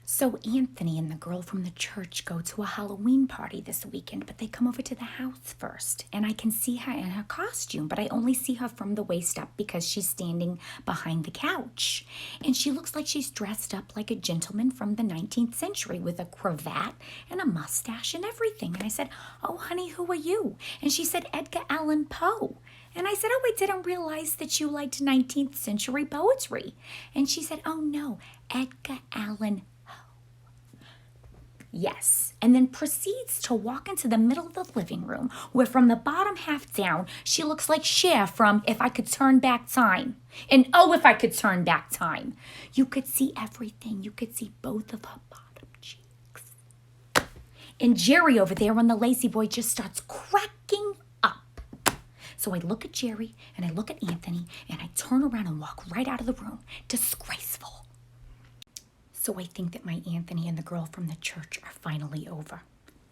So Anthony and the girl from the church go to a Halloween party this weekend, but they come over to the house first. And I can see her in her costume, but I only see her from the waist up because she's standing behind the couch. And she looks like she's dressed up like a gentleman from the 19th century with a cravat and a mustache and everything. And I said, "Oh, honey, who are you?" And she said, "Edgar Allan Poe." And I said, "Oh, I didn't realize that you liked 19th century poetry." And she said, "Oh, no, Edgar Allan Poe." Yes, and then proceeds to walk into the middle of the living room where from the bottom half down, she looks like Cher from If I Could Turn Back Time. And oh, if I could turn back time. You could see everything. You could see both of her bottom cheeks. And Jerry over there on the lazy boy just starts cracking up. So I look at Jerry and I look at Anthony and I turn around and walk right out of the room. Disgraceful. So I think that my Anthony and the girl from the church are finally over.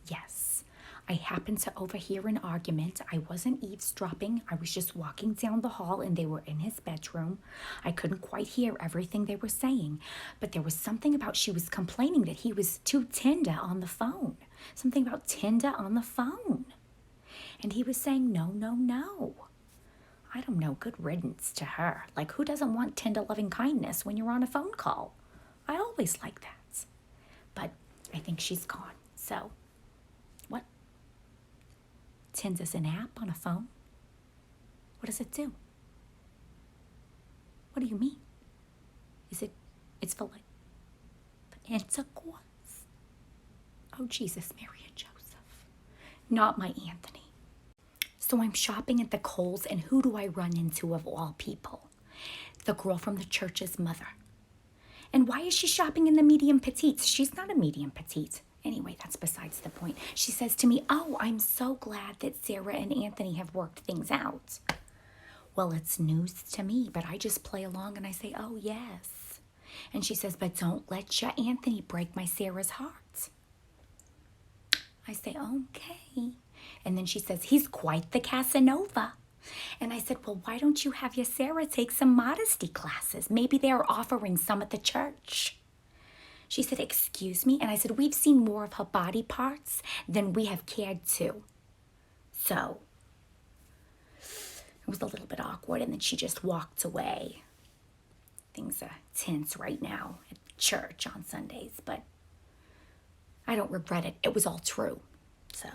Yes, I happened to overhear an argument. I wasn't eavesdropping. I was just walking down the hall and they were in his bedroom. I couldn't quite hear everything they were saying, but there was something about she was complaining that he was too tender on the phone. Something about tender on the phone. And he was saying, no, no, no. I don't know, good riddance to her. Like, who doesn't want tender loving kindness when you're on a phone call? I always like that. But I think she's gone. So, what? Tinder's an app on a phone? What does it do? What do you mean? It's for like, intercourse? Oh, Jesus, Mary and Joseph. Not my Anthony. So I'm shopping at the Kohl's, and who do I run into of all people? The girl from the church's mother. And why is she shopping in the medium petites? She's not a medium petite. Anyway, that's besides the point. She says to me, "Oh, I'm so glad that Sarah and Anthony have worked things out." Well, it's news to me, but I just play along and I say, "Oh, yes." And she says, "But don't let your Anthony break my Sarah's heart." I say, "Okay." And then she says, "He's quite the Casanova." And I said, "Well, why don't you have your Sarah take some modesty classes? Maybe they're offering some at the church." She said, "Excuse me?" And I said, "We've seen more of her body parts than we have cared to." So it was a little bit awkward, and then she just walked away. Things are tense right now at church on Sundays, but I don't regret it. It was all true. So